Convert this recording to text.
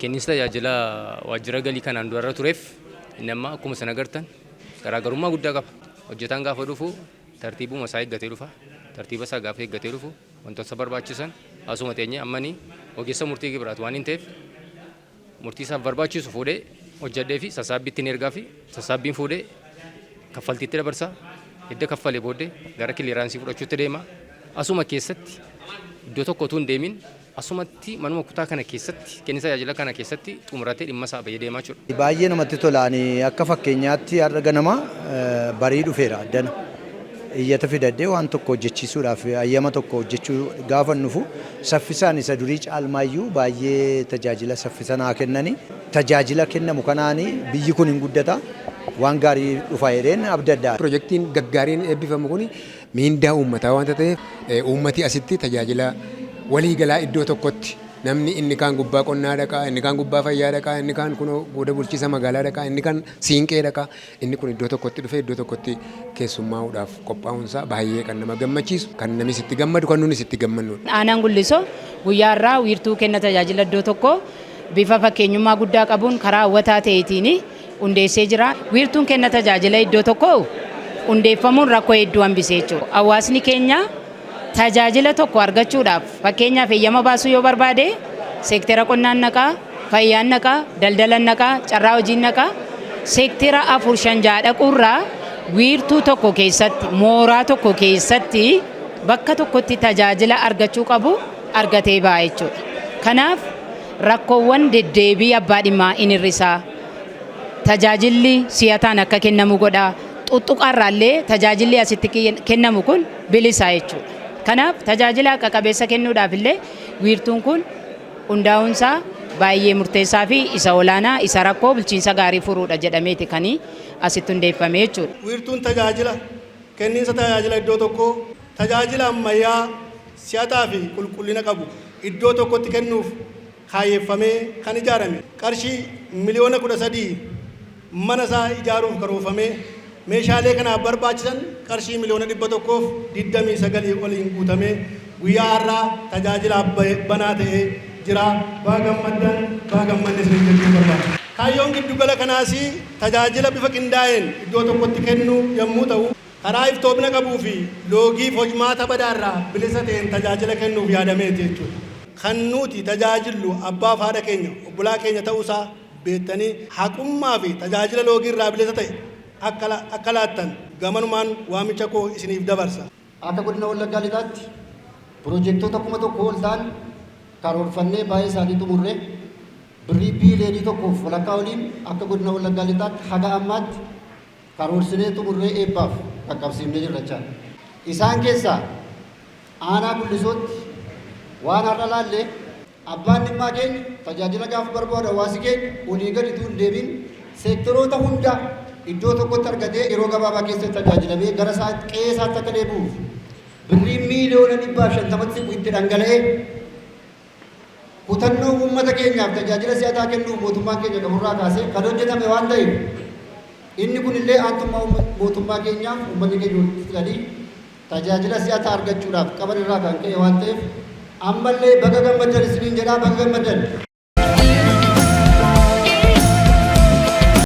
kenniinsa tajaajila waajjira galii kanaan dura tureef nama akkuma sana agartan garaagarummaa guddaa qaba. Hojjetaan gaafa dhufu tartiibuma isaa eeggatee dhufa. Tartiiba isaa gaafa eeggatee dhufu wantoota barbaachisan asuma teenyee ammanii ogeessa murtii gibiraatu waan hin ta'eef murtii isaaf barbaachisu fuudhee hojjedhee fi sassaabbiitti ergaa fi sassaabbiin fuudhee kaffaltiitti dabarsa. Hidda kaffalee booddee gara kiliraansii fudhachuutti deema. Asuma keessatti iddoo tokko utuu hin deemin asumatti manuma kutaa kana keessatti kenniinsa tajaajila kana keessatti xumuratee dhimma isaa baay'ee deemaa jira. Baay'ee namatti tola. Akka fakkeenyaatti har'a ganama barii dhufeera addana. Iyyata fidadhee waan tokko hojjechiisuudhaaf ayyama tokko hojjechuu gaafa nufu saffisaan isa durii caalmaayyuu baay'ee tajaajila saffisa naa kennanii tajaajila kennamu kanaanii biyyi kun hin guddata waan gaarii dhufa jedheen abdaddaa. Piroojeektiin gaggaariin eebbifamu kun miindaa uummataa waan ta'eef uummati asitti tajaajila waliigalaa iddoo tokkotti namni inni kaan gubbaa qonnaa dhaqaa, inni kaan gubbaa fayyaa dhaqaa, inni kaan kun booda bulchiisa magaalaa dhaqaa, inni kaan siinqee dhaqaa, inni kun iddoo tokkotti dhufee iddoo tokkotti keessummaa'uudhaaf qophaa'uunsaa baay'ee kan nama gammachiisu, kan namis itti gammadu, kan nunis itti gammannudha. Aanaan Gullisoo guyyaa irraa wiirtuu kenna tajaajila iddoo tokko bifa fakkeenyummaa guddaa qabuun karaa hawwataa ta'eetiin hundeessee jira. Wiirtuun kenna tajaajila iddoo tokko hundeeffamuun rakkoo hedduu hambisee jechuudha. Hawaasni keenya tajaajila tokko argachuudhaaf fakkeenyaaf eeyyama baasuu yoo barbaade seektera qonnaan naqaa, fayyaan naqaa, daldalan naqaa, carraa hojii naqaa seektera 4-5 dhaquurraa wiirtuu tokko keessatti mooraa tokko keessatti bakka tokkotti tajaajila argachuu qabu argatee ba'a jechuudha. Kanaaf rakkoowwan deddeebii abbaa dhimmaa in hir'isaa. Tajaajilli si'ataan akka kennamu godhaa. Xuxuqarraallee tajaajilli asitti kennamu kun bilisa jechuudha. Kanaaf tajaajila akka qabeessa kennuudhaaf illee wiirtuun kun hundaa'uunsaa baay'ee murteessaa fi isa olaanaa isa rakkoo bulchiinsa gaarii furuudha jedhameeti kan asitti hundeeffame jechuudha. Wiirtuun tajaajila kenniinsa tajaajila iddoo tokkoo tajaajila ammayyaa si'ataa fi qulqullina qabu iddoo tokkotti kennuuf kaayeffamee kan ijaarame qarshii miliyoona 13 mana isaa ijaaruuf karoorfamee meeshaalee kanaaf barbaachisan qarshii miliyoona 129 oliin guutamee guyyaa har'aa tajaajila banaa ta'ee jira. Baagammaddan isin jechuu barbaada. Kaayyoon giddugala kanaas tajaajila bifa qindaa'een iddoo tokkotti kennuu yommuu ta'u karaa iftoomina qabuu fi loogiif hojmaata badaarraa bilisa ta'een tajaajila kennuuf yaadameeti jechuudha. Kan nuti tajaajillu abbaa fi haadha keenya obbolaa keenya ta'uusaa beektanii haqummaa fi tajaajila loogiirraa bilisa ta'e akka laattan gamanumaan waamicha koo isiniif dabarsa. Akka godina Wallaggaa Lixaatti piroojeektoota 1,000 ol ta'an karoorfannee baay'ee isaanii xumurree birrii biiliyoonii 1 walakkaa waliin akka godina Wallaggaa Lixaatti haga ammaatti karoorsinee xumurree eebbaaf qaqqabsiifnee jirra. Isaan keessaa aanaa Gullisootti waan har'a laallee abbaan dhimmaa keenya tajaajila gaafa barbaadu hawaasi keenya olii gadi utuu hin deebiin seektaroota hunda iddoo tokkotti argatee yeroo gabaabaa keessatti tajaajilamee gara qe'ee isaatti akka deebi'uuf birrii miiliyoona 150 itti dhangala'ee kutannoo uummata keenyaaf tajaajila si'ataa kennuuf mootummaan keenya qaburraa kaasee kan hojjetame waan ta'eef inni kun illee aantummaa mootummaa keenyaaf uummanni keenya fudhanii tajaajila si'ataa argachuudhaaf qaban irraa kan ka'e waan ta'eef ammallee baga gammaddan isiniin jedhaa baga gammaddan.